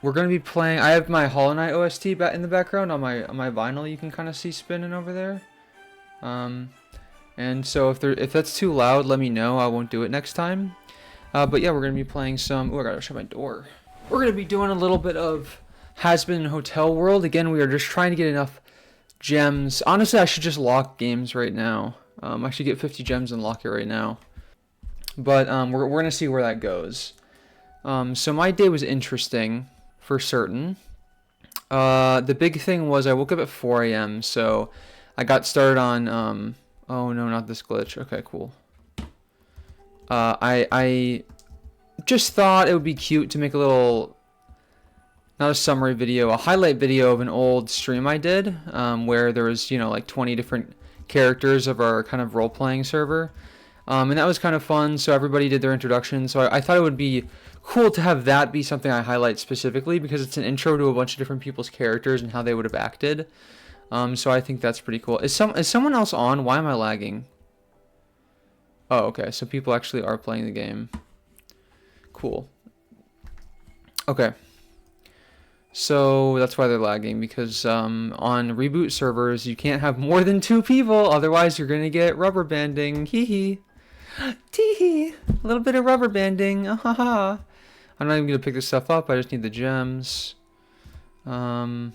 We're gonna be playing. I have my Hollow Knight OST in the background on my vinyl. You can kind of see spinning over there. Um, and so if that's too loud, let me know. I won't do it next time. But yeah, we're gonna be playing some. Oh, I gotta shut my door. We're gonna be doing a little bit of Has Been Hotel World. Again, we are just trying to get enough gems. Honestly, I should just lock games right now. I should get 50 gems and lock it right now. But we're gonna see where that goes. So my day was interesting, for certain. The big thing was I woke up at 4 a.m. So I got started on. Oh no, not this glitch. Okay, cool. I just thought it would be cute to make a little, not a summary video, a highlight video of an old stream I did, where there was, like 20 different characters of our kind of role-playing server. And that was kind of fun, so everybody did their introduction. So I thought it would be cool to have that be something I highlight specifically, because it's an intro to a bunch of different people's characters and how they would have acted. So I think that's pretty cool. Is someone else on? Why am I lagging? Oh, okay, so people actually are playing the game. Cool. Okay. So that's why they're lagging, because on Reboot servers, you can't have more than 2 people, otherwise you're going to get rubber banding. Hee hee. Tee hee. A little bit of rubber banding. Ah ha ha. I'm not even going to pick this stuff up, I just need the gems. Damn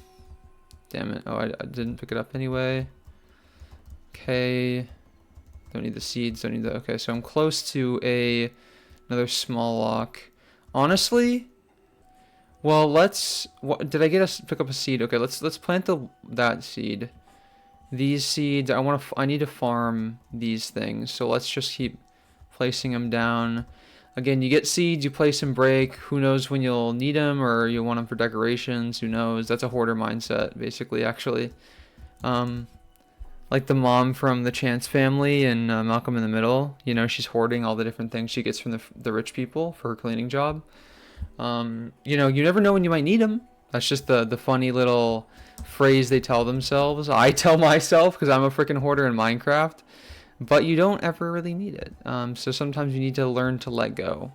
it. Oh, I didn't pick it up anyway. Okay. Don't need the seeds, don't need the... Okay, so I'm close to another small lock. Honestly, well, did I pick up a seed? Okay, let's plant that seed. These seeds, I need to farm these things, so let's just keep placing them down. Again, you get seeds, you place and break. Who knows when you'll need them, or you'll want them for decorations? Who knows? That's a hoarder mindset, basically, actually. Like the mom from the Chance Family and Malcolm in the Middle. She's hoarding all the different things she gets from the rich people for her cleaning job. You never know when you might need them. That's just the funny little phrase they tell themselves. I tell myself because I'm a freaking hoarder in Minecraft. But you don't ever really need it. So sometimes you need to learn to let go.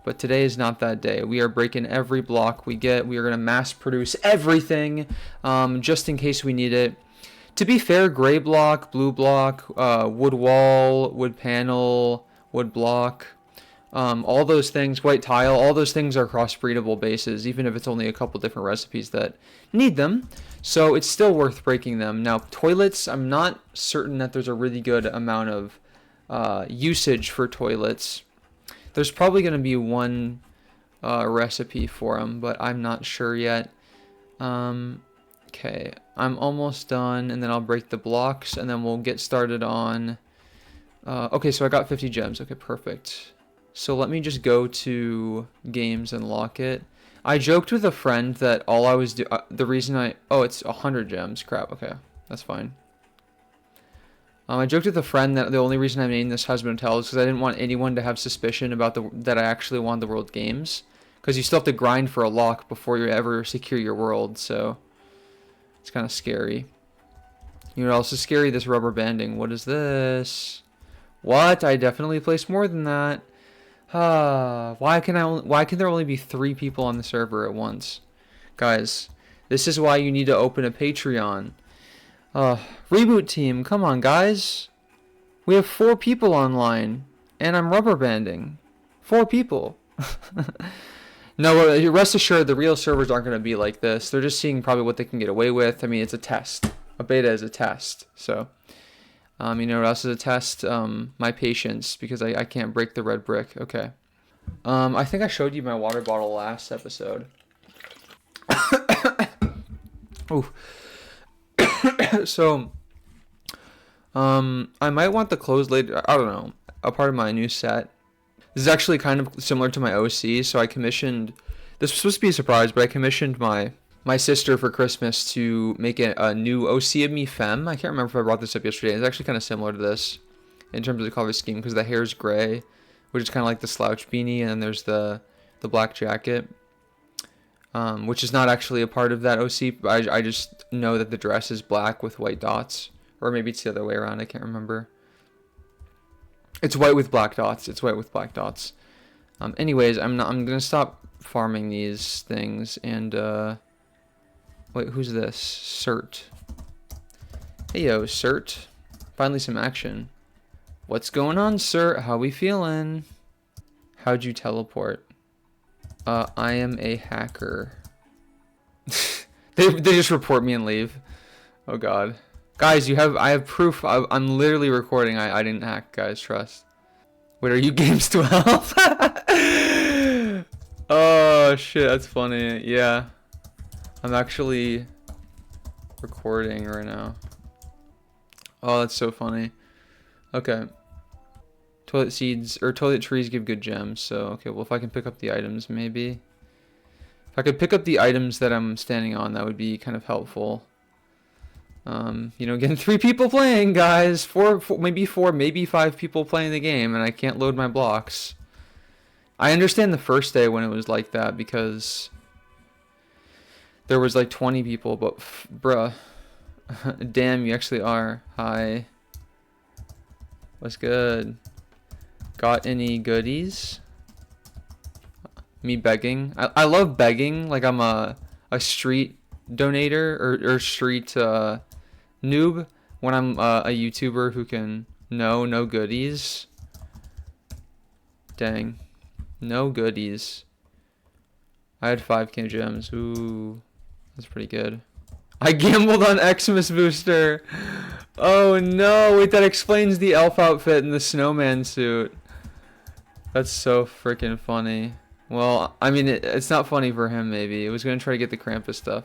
But today is not that day. We are breaking every block we get. We are going to mass produce everything just in case we need it. To be fair, gray block, blue block, wood wall, wood panel, wood block, all those things, white tile, all those things are crossbreedable bases, even if it's only a couple different recipes that need them. So it's still worth breaking them. Now, toilets, I'm not certain that there's a really good amount of usage for toilets. There's probably going to be one recipe for them, but I'm not sure yet. Okay, I'm almost done, and then I'll break the blocks, and then we'll get started on... okay, so I got 50 gems. Okay, perfect. So let me just go to games and lock it. I joked with a friend that all I was the reason oh, it's 100 gems. Crap, okay, that's fine. I joked with a friend that the only reason I'm naming this Has Been Hotel is because I didn't want anyone to have suspicion about that I actually won the world games. Because you still have to grind for a lock before you ever secure your world, so... It's kind of scary. You know what else is scary? This rubber banding. What is this? What? I definitely placed more than that. Why can there only be 3 people on the server at once? Guys, this is why you need to open a Patreon. Reboot team, come on guys. We have 4 people online, and I'm rubber banding. 4 people. No, rest assured, the real servers aren't going to be like this. They're just seeing probably what they can get away with. I mean, it's a test. A beta is a test. So, you know what else is a test? My patience, because I can't break the red brick. Okay. I think I showed you my water bottle last episode. Ooh. So, I might want the clothes later. I don't know. A part of my new set. This is actually kind of similar to my OC, so I commissioned... This was supposed to be a surprise, but I commissioned my sister for Christmas to make a new OC of me femme. I can't remember if I brought this up yesterday. It's actually kind of similar to this in terms of the color scheme, because the hair is gray, which is kind of like the slouch beanie, and then there's the black jacket, which is not actually a part of that OC, but I just know that the dress is black with white dots. Or maybe it's the other way around, I can't remember. It's white with black dots. Anyways, I'm gonna stop farming these things. And wait, who's this? Cert. Hey yo, Cert. Finally some action. What's going on, Cert? How we feeling? How'd you teleport? I am a hacker. They just report me and leave. Oh god. Guys, I have proof. I'm literally recording. I didn't hack, guys, trust. Wait, are you Games 12? Oh shit, that's funny. Yeah. I'm actually recording right now. Oh, that's so funny. Okay. Toilet seeds or toilet trees give good gems. So, okay, well if I can pick up the items maybe. If I could pick up the items that I'm standing on, that would be kind of helpful. You know, getting 3 people playing, guys. Four, maybe 4, maybe 5 people playing the game, and I can't load my blocks. I understand the first day when it was like that because there was like 20 people, but bruh, damn, you actually are. Hi. What's good? Got any goodies? Me begging. I love begging. Like I'm a street donator or street noob when I'm a YouTuber who can no goodies. Dang. No goodies. I had 5k gems. Ooh. That's pretty good. I gambled on Xmas booster. Oh no. Wait, that explains the elf outfit and the snowman suit. That's so freaking funny. Well, I mean, it's not funny for him, maybe. It was going to try to get the Krampus stuff.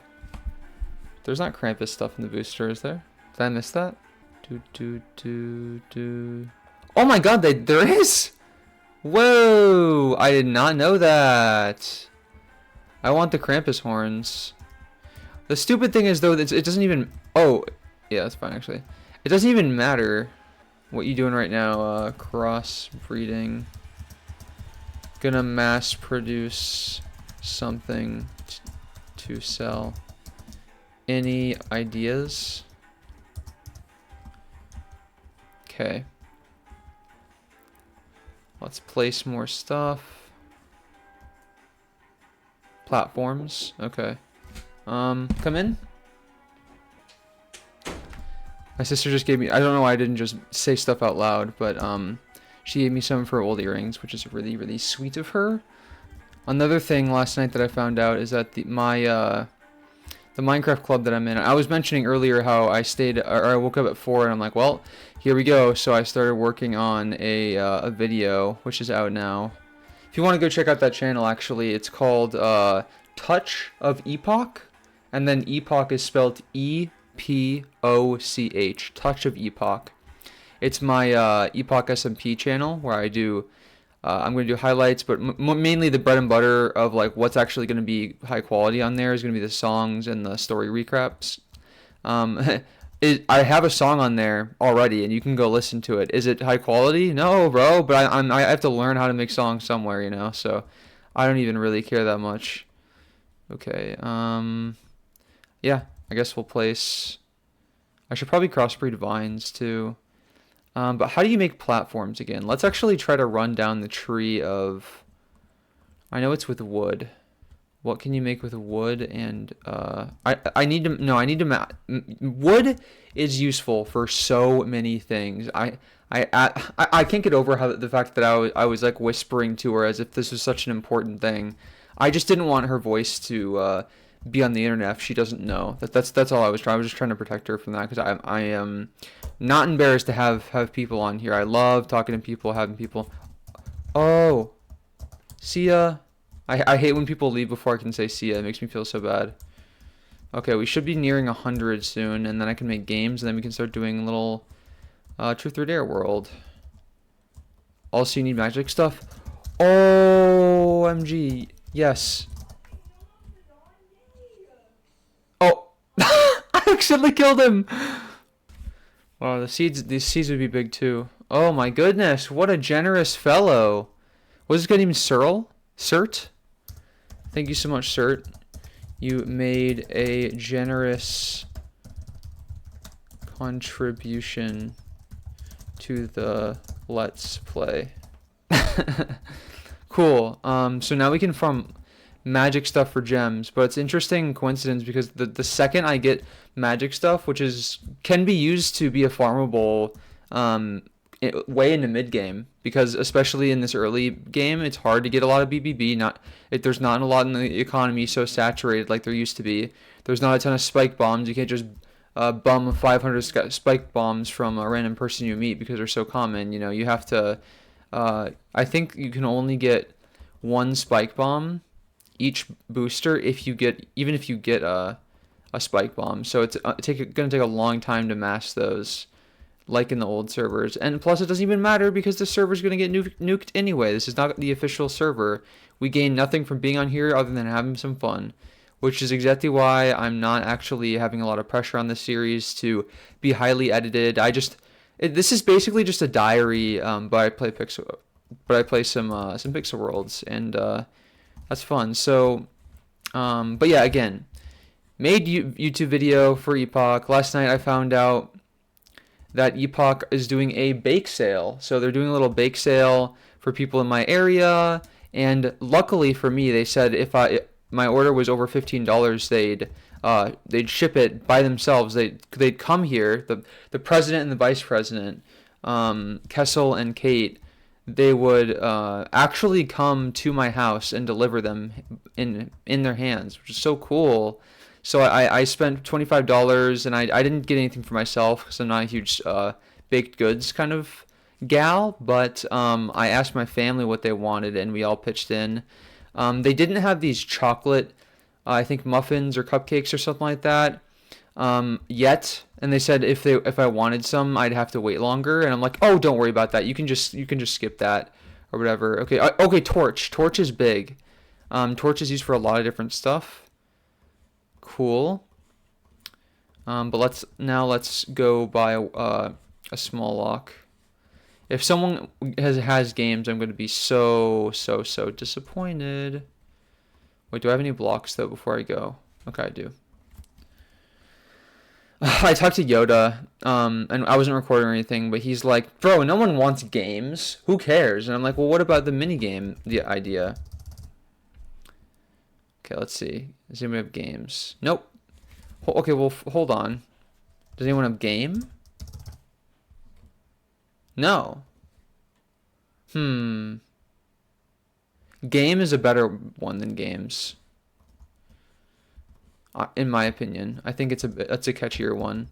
There's not Krampus stuff in the booster, is there? Did I miss that? Oh my god, there is! Whoa! I did not know that. I want the Krampus horns. The stupid thing is, though, it doesn't even... Oh, yeah, that's fine, actually. It doesn't even matter what you doing right now. Crossbreeding. Gonna mass produce something to sell. Any ideas? Okay. Let's place more stuff. Platforms. Okay. Come in. My sister just gave me, I don't know why I didn't just say stuff out loud, but she gave me some of her old earrings, which is really, really sweet of her. Another thing last night that I found out is that the Minecraft club that I'm in, I was mentioning earlier how I woke up at 4 and I'm like, well, here we go. So I started working on a video, which is out now. If you want to go check out that channel, actually, it's called Touch of Epoch, and then Epoch is spelled EPOCH, Touch of Epoch. It's my Epoch SMP channel where I do, I'm going to do highlights, but mainly the bread and butter of like what's actually going to be high quality on there is going to be the songs and the story recaps. I have a song on there already, and you can go listen to it. Is it high quality? No, bro, but I have to learn how to make songs somewhere, you know, so I don't even really care that much. Okay, yeah, I guess we'll place... I should probably crossbreed vines, too. But how do you make platforms again? Let's actually try to run down the tree of... I know it's with wood. What can you make with wood? And I need to... No, I need to... Wood is useful for so many things. I can't get over how the fact that I was like whispering to her as if this was such an important thing. I just didn't want her voice to be on the internet if she doesn't know. That's all I was trying. I was just trying to protect her from that because I am not embarrassed to have people on here. I love talking to people, having people. Oh, see ya. I hate when people leave before I can say see ya. It makes me feel so bad. Okay, we should be nearing 100 soon, and then I can make games, and then we can start doing little Truth or Dare world. Also, you need magic stuff. OMG. Yes. Oh, I accidentally killed him. Wow, these seeds would be big too. Oh my goodness, what a generous fellow. Was this guy named Cyril? Cert? Thank you so much, Cert. You made a generous contribution to the Let's Play. Cool. So now we can farm magic stuff for gems. But it's interesting coincidence because the second I get magic stuff, which is can be used to be a farmable way into mid game, because especially in this early game, it's hard to get a lot of BBB. There's not a lot in the economy so saturated like there used to be. There's not a ton of spike bombs. You can't just bum 500 spike bombs from a random person you meet because they're so common. You have to. I think you can only get one spike bomb each booster even if you get a spike bomb. So it's going to take a long time to mass those, like in the old servers. And plus, it doesn't even matter because the server's going to get nuked anyway. This is not the official server. We gain nothing from being on here other than having some fun, which is exactly why I'm not actually having a lot of pressure on this series to be highly edited. This is basically just a diary, but I play some Pixel Worlds, and that's fun. So, but yeah, again, made YouTube video for Epoch. Last night I found out that Epoch is doing a bake sale. So they're doing a little bake sale for people in my area, and luckily for me, they said if my order was over $15, they'd ship it by themselves. They'd come here. The president and the vice president, Kessel and Kate, they would actually come to my house and deliver them in their hands, which is so cool. So I spent $25, and I didn't get anything for myself because I'm not a huge baked goods kind of gal, but I asked my family what they wanted, and we all pitched in. They didn't have these chocolate, I think muffins or cupcakes or something like that yet, and they said if I wanted some, I'd have to wait longer. And I'm like, oh, don't worry about that. You can just skip that or whatever. Okay, torch. Torch is big. Torch is used for a lot of different stuff. Cool. But let's go buy a small lock. If someone has games, I'm going to be so disappointed. Wait, do I have any blocks though before I go? Okay, I do. I talked to Yoda, and I wasn't recording or anything, but he's like, bro, no one wants games. Who cares? And I'm like, well, what about the minigame, the idea? Okay, let's see. Does anyone have games? Nope. Okay, well, hold on. Does anyone have game? No. Game is a better one than games. In my opinion. I think that's a catchier one.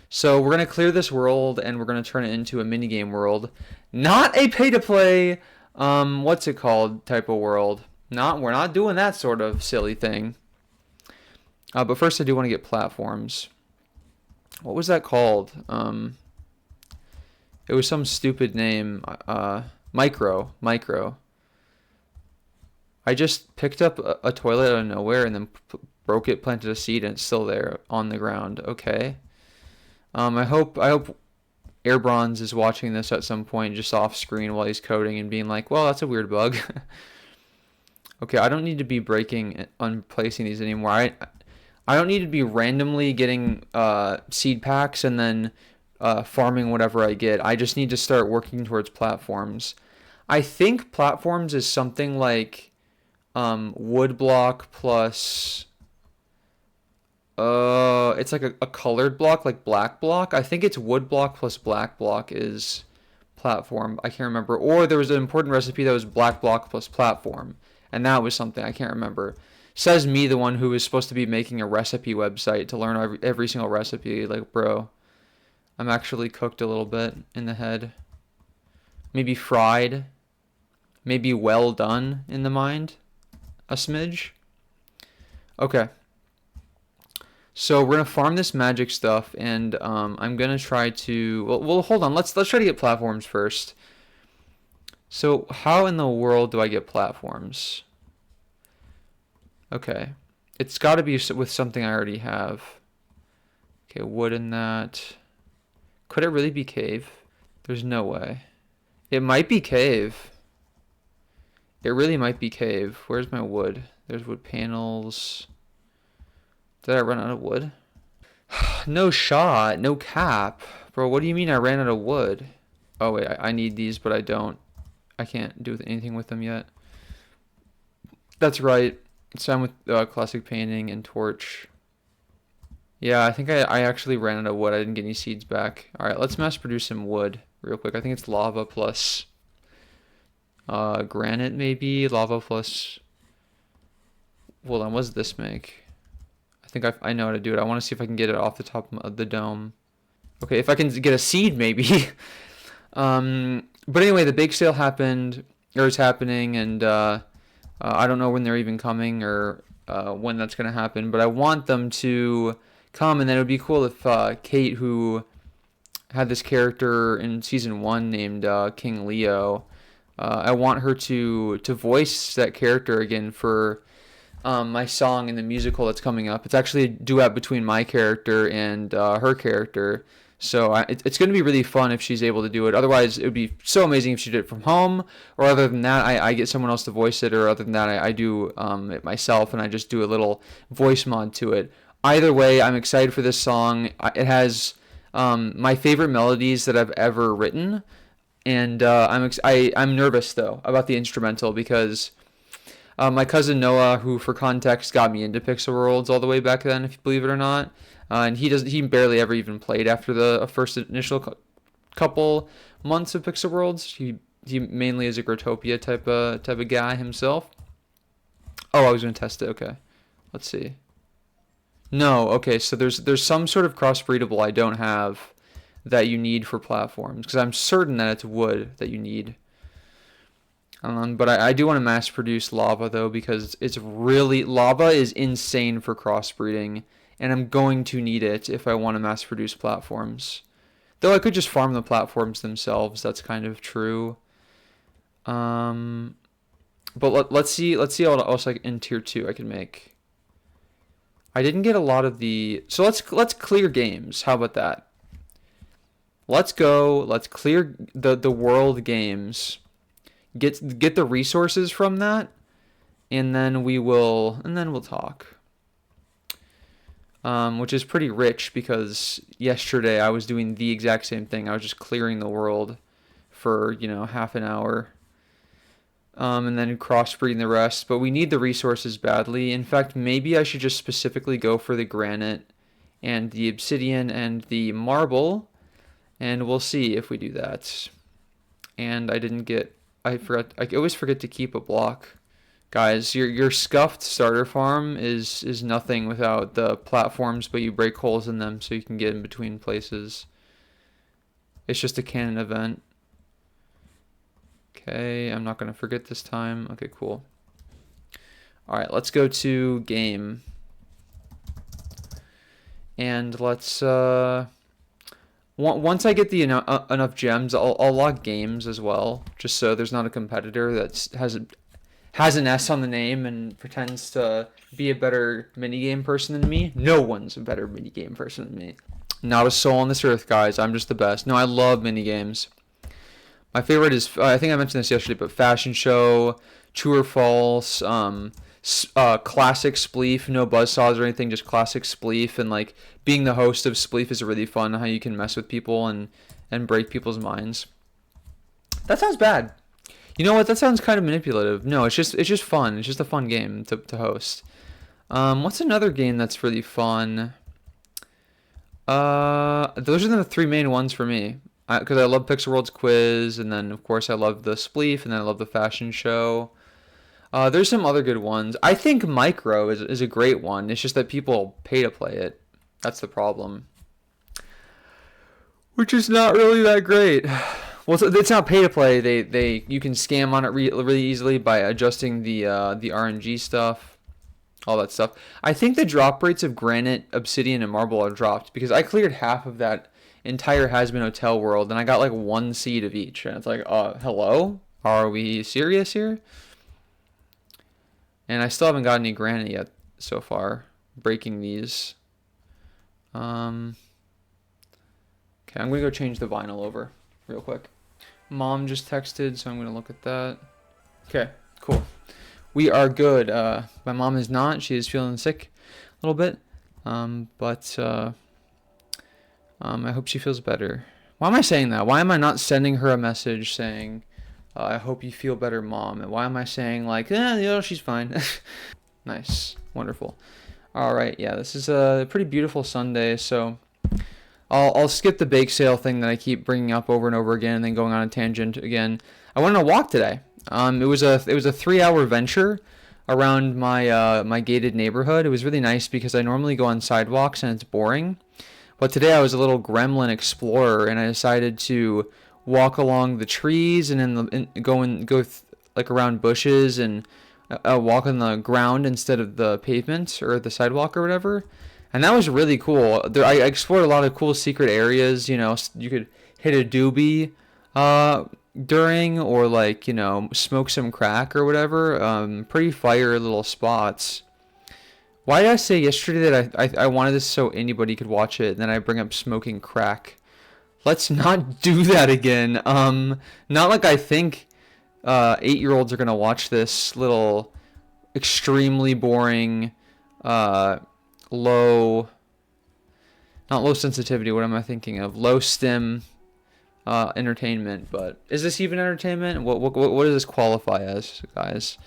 So we're going to clear this world, and we're going to turn it into a minigame world. Not a pay-to-play, what's it called, type of world. We're not doing that sort of silly thing. But first I do want to get platforms. What was that called? It was some stupid name. Micro. I just picked up a toilet out of nowhere and then broke it, planted a seed, and it's still there on the ground. Okay. I hope Airbronze is watching this at some point just off screen while he's coding and being like, well, that's a weird bug. Okay, I don't need to be breaking and placing these anymore. I don't need to be randomly getting seed packs and then farming whatever I get. I just need to start working towards platforms. I think platforms is something like wood block plus it's like a colored block, like black block. I think it's wood block plus black block is platform. I can't remember. Or there was an important recipe that was black block plus platform, and that was something I can't remember. Says me, the one who is supposed to be making a recipe website to learn every single recipe. Like, bro, I'm actually cooked a little bit in the head. Maybe fried. Maybe well done in the mind. A smidge. Okay. So we're gonna farm this magic stuff, and I'm gonna try to. Well, hold on. Let's try to get platforms first. So how in the world do I get platforms? Okay, it's got to be with something I already have. Okay, wood in that. Could it really be cave? There's no way. It might be cave. It really might be cave. Where's my wood? There's wood panels. Did I run out of wood? No shot. No cap. Bro, what do you mean I ran out of wood? Oh, wait. I need these, but I don't. I can't do anything with them yet. That's right. So I'm with classic painting and torch. Yeah, I think I actually ran out of wood. I didn't get any seeds back. All right, let's mass produce some wood real quick. I think it's lava plus granite maybe. Lava plus... Hold on, what does this make? I think I know how to do it. I want to see if I can get it off the top of the dome. Okay, if I can get a seed maybe. But anyway, the bake sale happened, or is happening, and I don't know when they're even coming or when that's going to happen, but I want them to come, and then it would be cool if Kate, who had this character in season 1 named King Leo, I want her to voice that character again for my song in the musical that's coming up. It's actually a duet between my character and her character. So it's going to be really fun if she's able to do it. Otherwise, it would be so amazing if she did it from home. Or other than that, I get someone else to voice it. Or other than that, I do it myself and I just do a little voice mod to it. Either way, I'm excited for this song. It has my favorite melodies that I've ever written. And I'm nervous, though, about the instrumental because... my cousin Noah, who for context got me into Pixel Worlds all the way back then, if you believe it or not, and he barely ever even played after the first initial couple months of Pixel Worlds. He mainly is a Grotopia type of guy himself. Oh, I was gonna test it. Okay, let's see. No, okay, so there's some sort of crossbreedable I don't have that you need for platforms because I'm certain that it's wood that you need. But I do want to mass produce lava though because it's really lava is insane for crossbreeding, and I'm going to need it if I want to mass produce platforms. Though I could just farm the platforms themselves. That's kind of true. But let's see what else in tier 2 I can make. I didn't get a lot of the so let's clear games. How about that? Let's go. Let's clear the world games. Get the resources from that, and then we'll talk. Which is pretty rich because yesterday I was doing the exact same thing. I was just clearing the world for half an hour, and then crossbreeding the rest. But we need the resources badly. In fact, maybe I should just specifically go for the granite and the obsidian and the marble, and we'll see if we do that. And I forgot. I always forget to keep a block. Guys, your scuffed starter farm is nothing without the platforms, but you break holes in them so you can get in between places. It's just a canon event. Okay, I'm not going to forget this time. Okay, cool. All right, let's go to game. And let's... Once I get the enough gems, I'll log games as well, just so there's not a competitor that has an S on the name and pretends to be a better minigame person than me. No one's a better minigame person than me. Not a soul on this earth, guys. I'm just the best. No, I love minigames. My favorite is, I think I mentioned this yesterday, but Fashion Show, True or False, classic Spleef, no buzzsaws or anything, just classic Spleef, and like being the host of Spleef is really fun, how you can mess with people and break people's minds. That sounds bad. You know what? That sounds kind of manipulative. No, it's just fun. It's just a fun game to host. What's another game that's really fun? Those are the 3 main ones for me. Because I love Pixel World's quiz, and then of course I love the Spleef, and then I love the Fashion Show. There's some other good ones. I think Micro is a great one. It's just that people pay to play it. That's the problem. Which is not really that great. Well, it's not pay to play. You can scam on it really easily by adjusting the RNG stuff, all that stuff. I think the drop rates of granite, obsidian, and marble are dropped because I cleared half of that entire Has-Been Hotel world and I got like 1 seed of each, and it's like, hello? Are we serious here? And I still haven't got any granite yet so far. Breaking these. Okay, I'm going to go change the vinyl over real quick. Mom just texted, so I'm going to look at that. Okay, cool. We are good. My mom is not. She is feeling sick a little bit. But I hope she feels better. Why am I saying that? Why am I not sending her a message saying... I hope you feel better, Mom. And why am I saying, like, she's fine? Nice. Wonderful. All right. Yeah, this is a pretty beautiful Sunday, so I'll skip the bake sale thing that I keep bringing up over and over again, and then going on a tangent again. I went on a walk today. It was a 3 hour venture around my gated neighborhood. It was really nice because I normally go on sidewalks and it's boring, but today I was a little gremlin explorer, and I decided to walk along the trees and like around bushes and walk on the ground instead of the pavement or the sidewalk or whatever. And that was really cool. I explored a lot of cool secret areas. You could hit a doobie during, or like, smoke some crack or whatever. Pretty fire little spots. Why did I say yesterday that I wanted this so anybody could watch it, and then I bring up smoking crack? Let's not do that again. Not like I think 8-year-olds are gonna watch this little extremely boring low, not low sensitivity, what am I thinking of? Low stim entertainment. But is this even entertainment? What does this qualify as, guys?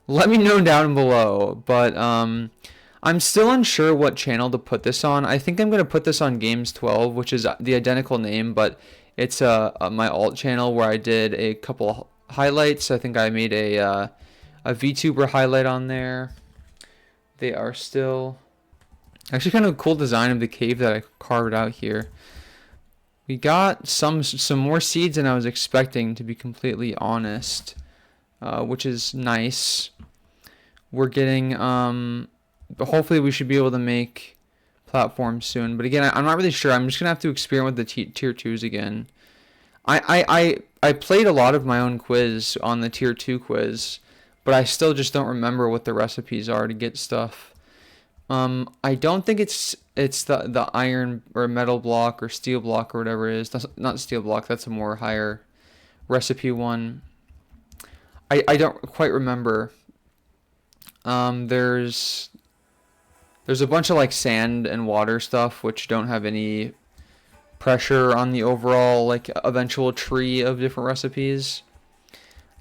Let me know down below. But I'm still unsure what channel to put this on. I think I'm going to put this on Games 12, which is the identical name, but it's my alt channel where I did a couple highlights. I think I made a VTuber highlight on there. They are still actually kind of a cool design of the cave that I carved out here. We got some more seeds than I was expecting, to be completely honest, which is nice. We're getting hopefully we should be able to make platforms soon. But again, I'm not really sure. I'm just gonna have to experiment with the tier 2s again. I played a lot of my own quiz on the tier 2 quiz, but I still just don't remember what the recipes are to get stuff. I don't think it's the iron or metal block or steel block or whatever it is. That's not steel block. That's a more higher recipe one. I don't quite remember. There's a bunch of like sand and water stuff which don't have any pressure on the overall like eventual tree of different recipes.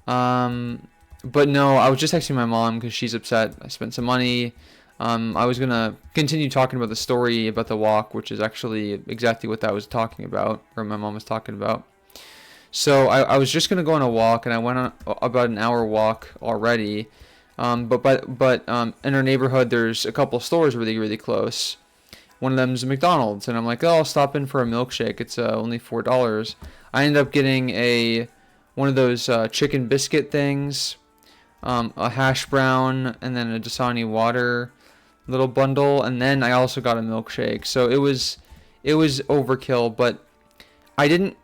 But no, I was just texting my mom because she's upset. I spent some money. I was gonna continue talking about the story about the walk, which is actually exactly what that was talking about, or my mom was talking about. So I was just gonna go on a walk, and I went on about an hour walk already. But in our neighborhood, there's a couple stores really close. One of them's a McDonald's, and I'm like, oh, I'll stop in for a milkshake. It's only $4. I ended up getting one of those chicken biscuit things, a hash brown, and then a Dasani water little bundle, and then I also got a milkshake. So it was overkill, but I didn't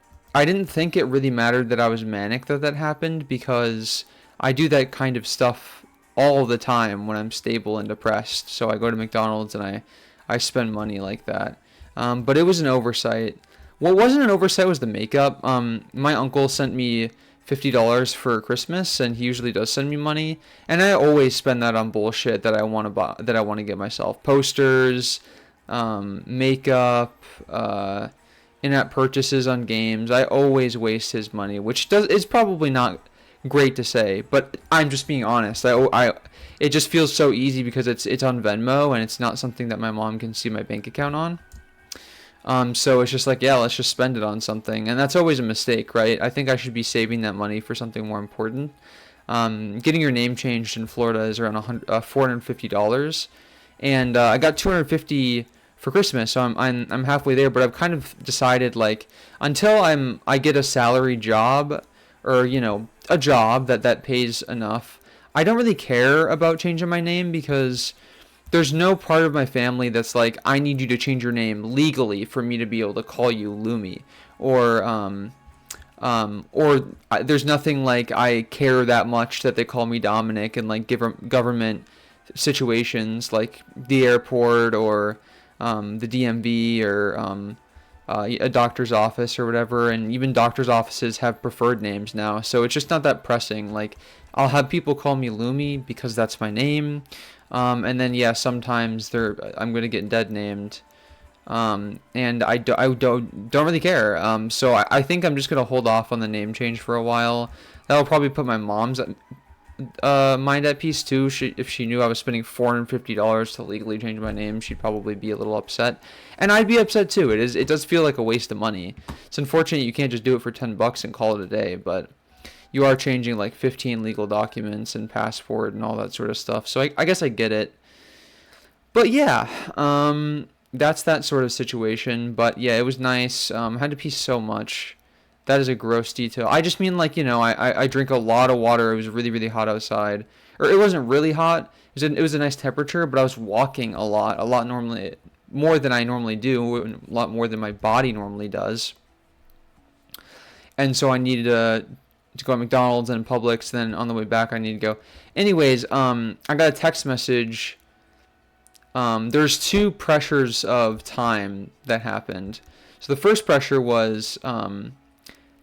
think it really mattered that I was manic that happened, because I do that kind of stuff all the time when I'm stable and depressed. So I go to McDonald's and I spend money like that. But it was an oversight. What wasn't an oversight was the makeup. My uncle sent me $50 for Christmas, and he usually does send me money, and I always spend that on bullshit that I want to buy, that I want to get myself. Posters, makeup, in-app purchases on games. I always waste his money, which is probably not great to say, but I'm just being honest. It just feels so easy because it's on Venmo, and it's not something that my mom can see my bank account on. So it's just like, yeah, let's just spend it on something. And that's always a mistake, right? I think I should be saving that money for something more important. Getting your name changed in Florida is around $450. And I got $250 for Christmas, so I'm halfway there. But I've kind of decided, like, until I get a salary job, or, a job that pays enough, I don't really care about changing my name, because there's no part of my family that's like, I need you to change your name legally for me to be able to call you Lumi, or there's nothing like I care that much that they call me Dominic in like government situations like the airport, or the DMV, or a doctor's office or whatever. And even doctor's offices have preferred names now, so it's just not that pressing. Like, I'll have people call me Lumi because that's my name. And then, yeah, sometimes I'm going to get dead named. And I don't really care. So I think I'm just going to hold off on the name change for a while. That'll probably put my mom's mind at peace too. If she knew I was spending $450 to legally change my name, she'd probably be a little upset, and I'd be upset too. It does feel like a waste of money. It's unfortunate you can't just do it for $10 and call it a day, but you are changing like 15 legal documents and passport and all that sort of stuff. So I guess I get it. But yeah, that's that sort of situation. But yeah, it was nice. I had to pee so much. That is a gross detail. I just mean like, I drink a lot of water. It was really, really hot outside. Or it wasn't really hot. It was a nice temperature, but I was walking a lot normally, more than I normally do, a lot more than my body normally does. And so I needed to go to McDonald's and Publix. Then on the way back, I need to go. Anyways, I got a text message. There's two pressures of time that happened. So the first pressure was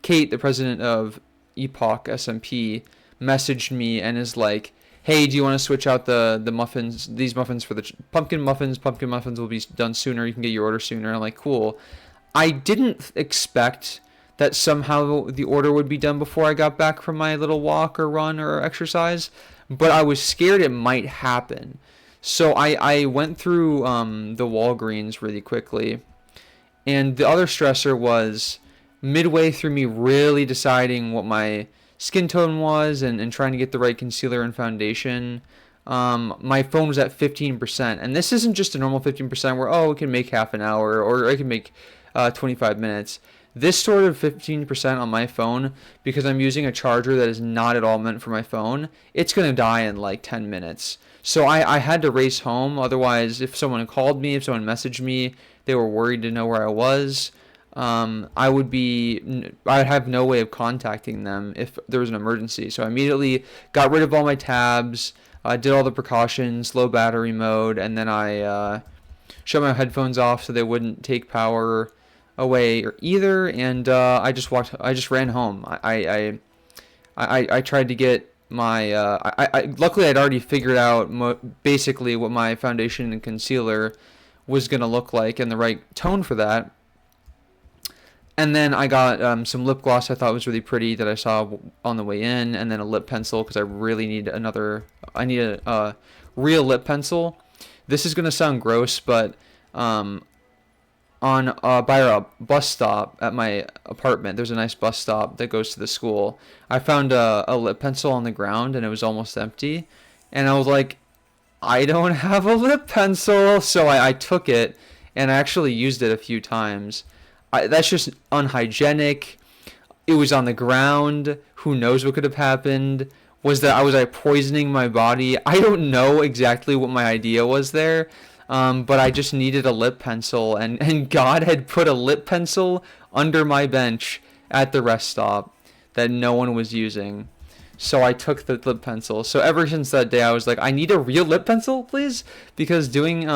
Kate, the president of Epoch SMP, messaged me and is like, "Hey, do you want to switch out the muffins? These muffins for the pumpkin muffins. Pumpkin muffins will be done sooner. You can get your order sooner." I'm like, "Cool." I didn't expect that somehow the order would be done before I got back from my little walk or run or exercise, but I was scared it might happen. So I went through the Walgreens really quickly, and the other stressor was midway through me really deciding what my skin tone was and trying to get the right concealer and foundation. My phone was at 15%, and this isn't just a normal 15% where, oh, it can make half an hour or it can make 25 minutes. This sort of 15% on my phone, because I'm using a charger that is not at all meant for my phone, it's going to die in like 10 minutes. So I had to race home. Otherwise, if someone called me, if someone messaged me, they were worried to know where I was. I'd have no way of contacting them if there was an emergency. So I immediately got rid of all my tabs, did all the precautions, low battery mode, and then I shut my headphones off so they wouldn't take power away or either. And I just ran home. I tried to get my luckily I'd already figured out basically what my foundation and concealer was gonna look like and the right tone for that. And then I got some lip gloss I thought was really pretty that I saw on the way in, and then a lip pencil because I really need I need a real lip pencil. This is gonna sound gross, but by a bus stop at my apartment, there's a nice bus stop that goes to the school. I found a lip pencil on the ground and it was almost empty, and I was like, I don't have a lip pencil, so I took it and I actually used it a few times. That's just unhygienic. It was on the ground. Who knows what could have happened? Was I poisoning my body? I don't know exactly what my idea was there. But I just needed a lip pencil, and God had put a lip pencil under my bench at the rest stop that no one was using. So I took the lip pencil. So ever since that day, I was like, I need a real lip pencil, please, because doing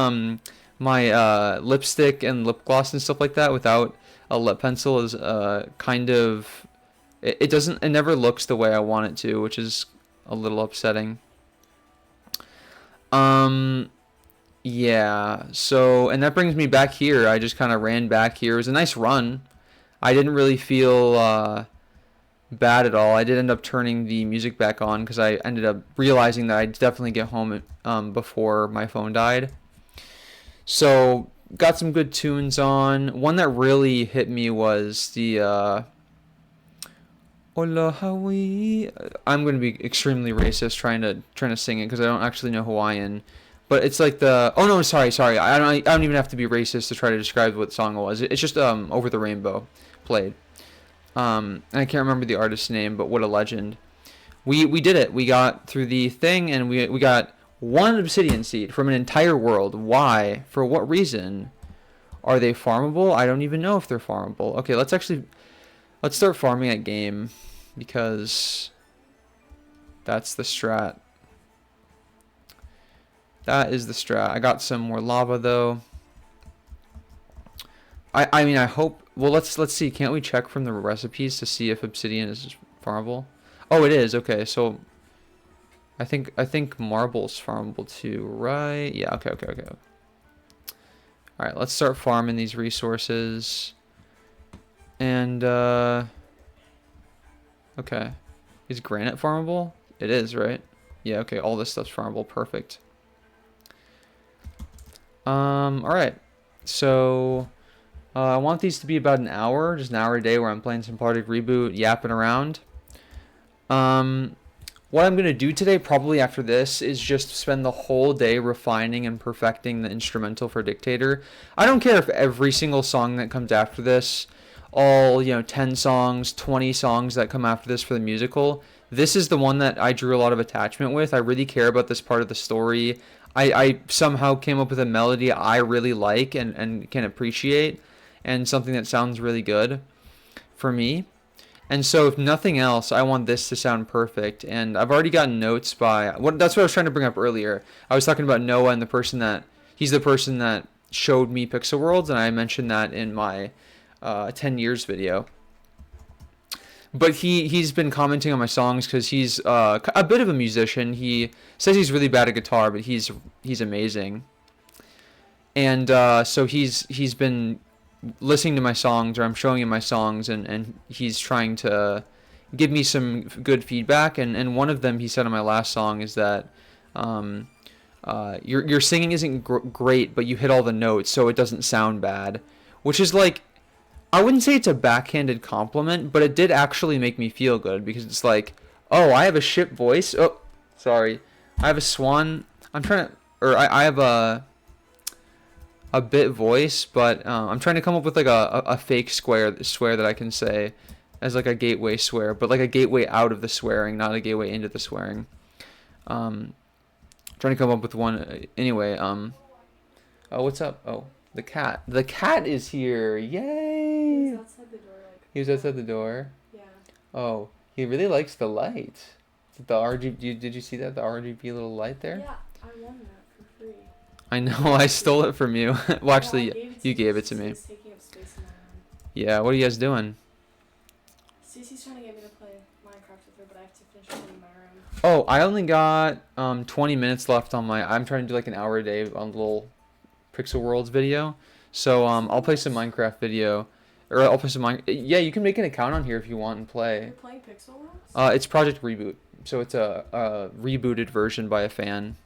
my lipstick and lip gloss and stuff like that without a lip pencil is kind of it never looks the way I want it to, which is a little upsetting. Yeah, so, and that brings me back here. I just kind of ran back here. It was a nice run. I didn't really feel bad at all. I did end up turning the music back on because I ended up realizing that I'd definitely get home before my phone died. So, got some good tunes on. One that really hit me was the Hola Hawaii. I'm going to be extremely racist trying to sing it because I don't actually know Hawaiian. But it's like oh no, sorry. I don't even have to be racist to try to describe what the song was. It's just Over the Rainbow played. And I can't remember the artist's name, but what a legend. We did it. We got through the thing and we got one obsidian seed from an entire world. Why? For what reason? Are they farmable? I don't even know if they're farmable. Okay, let's start farming at game because that's the strat. That is the strat. I got some more lava though. I mean I hope. Well, let's see. Can't we check from the recipes to see if obsidian is farmable? Oh, it is. Okay, so I think marble's farmable too, right? Yeah. Okay. All right. Let's start farming these resources. And okay, is granite farmable? It is, right? Yeah, okay, all this stuff's farmable. Perfect. Alright. So, I want these to be about an hour, just an hour a day where I'm playing some Project Reboot, yapping around. What I'm going to do today, probably after this, is just spend the whole day refining and perfecting the instrumental for Dictator. I don't care if every single song that comes after this, all, 10 songs, 20 songs that come after this for the musical, this is the one that I drew a lot of attachment with. I really care about this part of the story. I somehow came up with a melody I really like and can appreciate, and something that sounds really good for me. And so, if nothing else, I want this to sound perfect. And I've already gotten notes by that's what I was trying to bring up earlier. I was talking about Noah and he's the person that showed me Pixel Worlds, and I mentioned that in my 10 years video. But he's been commenting on my songs because he's a bit of a musician. He says he's really bad at guitar, but he's amazing. And so he's been listening to my songs, or I'm showing him my songs, and he's trying to give me some good feedback. And one of them he said on my last song is that your singing isn't great, but you hit all the notes, so it doesn't sound bad. Which is like, I wouldn't say it's a backhanded compliment, but it did actually make me feel good, because it's like, oh, I have a shit voice. Oh, sorry. I have a swan. I have a bit voice, but I'm trying to come up with like a fake swear that I can say as like a gateway swear, but like a gateway out of the swearing, not a gateway into the swearing. Trying to come up with one anyway. Oh, what's up? Oh, the cat. The cat is here. Yay! He was outside the door. He was outside the door. Yeah. Oh, he really likes the light. The RGB. Did you see that? The RGB little light there? Yeah, I won that for free. I know, I stole it from you. Well, actually, you gave it to me. It's taking up space in my room. Yeah, what are you guys doing? Cece's trying to get me to play Minecraft with her, but I have to finish cleaning my room. Oh, I only got 20 minutes left on I'm trying to do like an hour a day on the little Pixel Worlds video. So I'll play some Minecraft video. Or I'll play some Yeah, you can make an account on here if you want and play. You're playing Pixel Worlds? It's Project Reboot. So it's a rebooted version by a fan.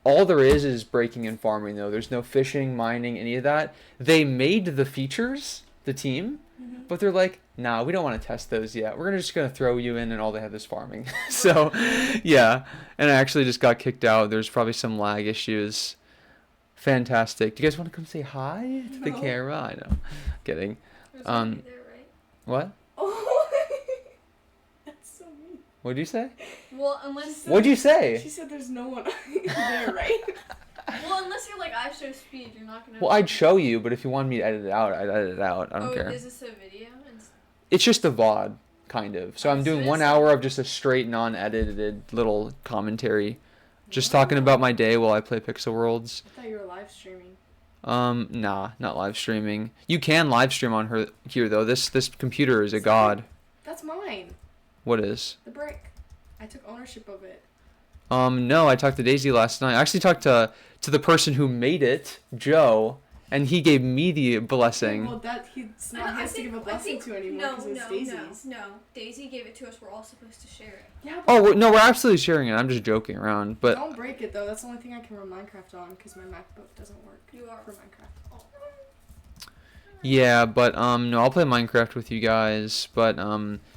All there is breaking and farming, though. There's no fishing, mining, any of that. They made the features, the team, but they're like, nah, we don't want to test those yet. We're just going to throw you in, and all they have is farming. So, yeah. And I actually just got kicked out. There's probably some lag issues. Fantastic. Do you guys want to come say hi to the camera? I know. Kidding. There's nobody there, right? What? Oh, that's so mean. What'd you say? Well, unless What'd you say? She said there's no one there, right? well, unless you're like I show speed, you're not gonna. Well, I'd show you, but if you wanted me to edit it out, I'd edit it out. I don't care. Is this a video? It's just a VOD, kind of. So I'm doing 1 hour of just a straight, non-edited little commentary. Just talking about my day while I play Pixel Worlds. I thought you were live streaming. Nah, not live streaming. You can live stream on here though. This computer is a god. That's mine. What is? The brick. I took ownership of it. No, I talked to Daisy last night. I actually talked to the person who made it, Joe, and he gave me the blessing. Well, he's not has to give a blessing to anymore because it's Daisy's. No. Daisy gave it to us. We're all supposed to share it. Yeah. Oh no, we're absolutely sharing it. I'm just joking around, but Don't break it though. That's the only thing I can run Minecraft on because my MacBook doesn't work. You are for Minecraft. Oh. yeah, but no, I'll play Minecraft with you guys. But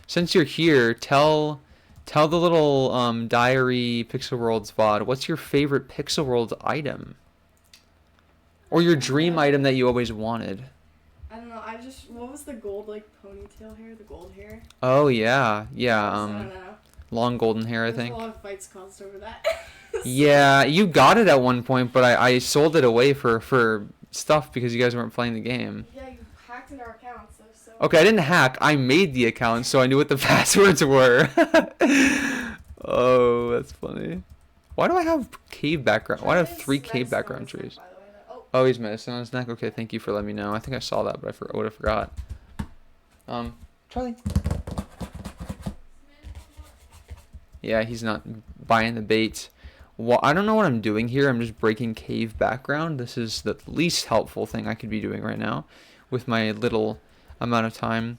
since you're here, tell the little diary Pixel Worlds VOD. What's your favorite Pixel Worlds item? Or your dream item that you always wanted? I don't know. What was the gold ponytail hair? The gold hair? Oh yeah. I don't know. Long golden hair, I think. There's a lot of fights caused over that. Yeah, you got it at one point, but I sold it away for stuff because you guys weren't playing the game. Yeah, you hacked into our accounts. So. Okay, I didn't hack. I made the account, so I knew what the passwords were. Oh, that's funny. Why do I have cave background? Why do I have 3 cave background trees? Oh, he's medicine on his neck. Okay, thank you for letting me know. I think I saw that, but I would have forgot. Charlie. Yeah, he's not buying the bait. Well, I don't know what I'm doing here. I'm just breaking cave background. This is the least helpful thing I could be doing right now with my little amount of time.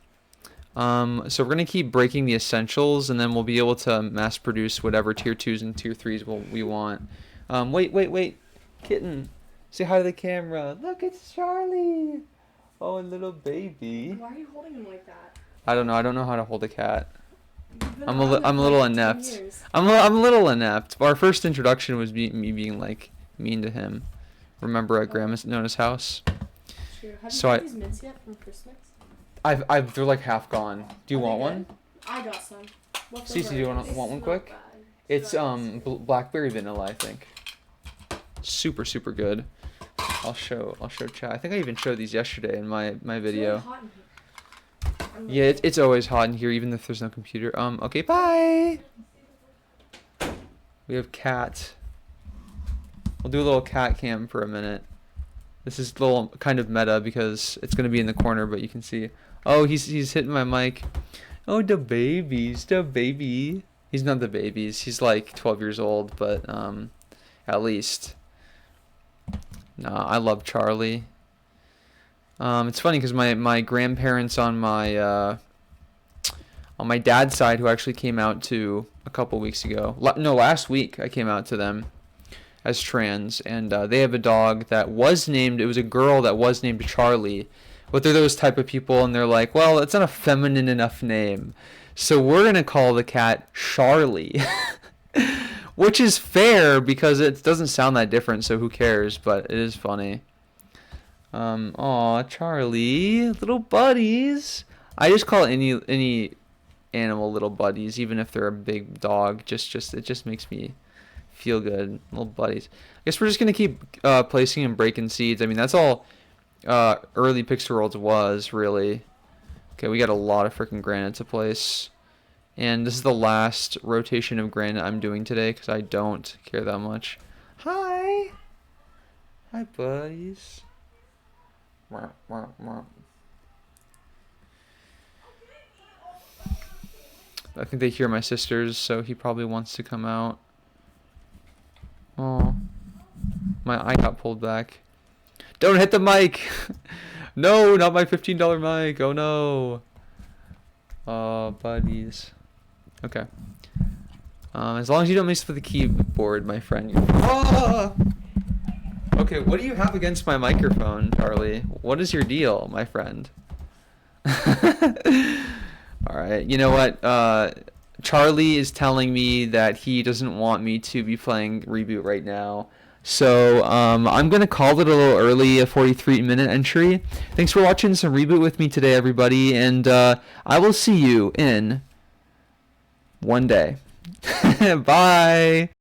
So we're gonna keep breaking the essentials, and then we'll be able to mass produce whatever tier 2s and tier 3s we want. Wait, kitten, say hi to the camera. Look, it's Charlie. Oh, a little baby. Why are you holding him like that? I don't know. I don't know how to hold a cat. You've been I'm around him a for little like 10 inept. years. I'm a little inept. Our first introduction was me being like mean to him. Remember at Grandma's Nona's house? True. Have So you had these mints yet from Christmas? They're like half gone. Do you Are they want good? one? I got some. What Cece, do flavor you are want they? one Not quick? bad. It's Good. blackberry vanilla, I think. Super good. I'll show chat. I think I even showed these yesterday in my It's really video. hot in here. I'm Yeah, it's always hot in here, even if there's no computer. Okay, bye. We have cat. We'll do a little cat cam for a minute. This is a little kind of meta because it's gonna be in the corner, but you can see. Oh, he's hitting my mic. Oh, the babies, the baby. He's not the babies. He's like 12 years old, but at least. Nah, I love Charlie. It's funny because my grandparents on my dad's side, who actually came out to a couple weeks ago. No, last week I came out to them as trans, and they have a dog that was named. It was a girl that was named Charlie, but they're those type of people, and they're like, well, it's not a feminine enough name, so we're gonna call the cat Charlie, which is fair because it doesn't sound that different, so who cares? But it is funny. Aw, Charlie, little buddies. I just call any animal little buddies, even if they're a big dog. It just makes me feel good, little buddies. I guess we're just gonna keep placing and breaking seeds. I mean, that's all early Pixel Worlds was really. Okay, we got a lot of freaking granite to place, and this is the last rotation of granite I'm doing today because I don't care that much. Hi, buddies. I think they hear my sisters, so he probably wants to come out. Oh, my eye got pulled back. Don't hit the mic! No, not my $15 mic. Oh no. Oh, buddies. Okay. As long as you don't mess with the keyboard, my friend. Ah! Okay, what do you have against my microphone, Charlie? What is your deal, my friend? Alright, you know what? Charlie is telling me that he doesn't want me to be playing Reboot right now. So, I'm going to call it a little early, a 43-minute entry. Thanks for watching some Reboot with me today, everybody. And I will see you in one day. Bye!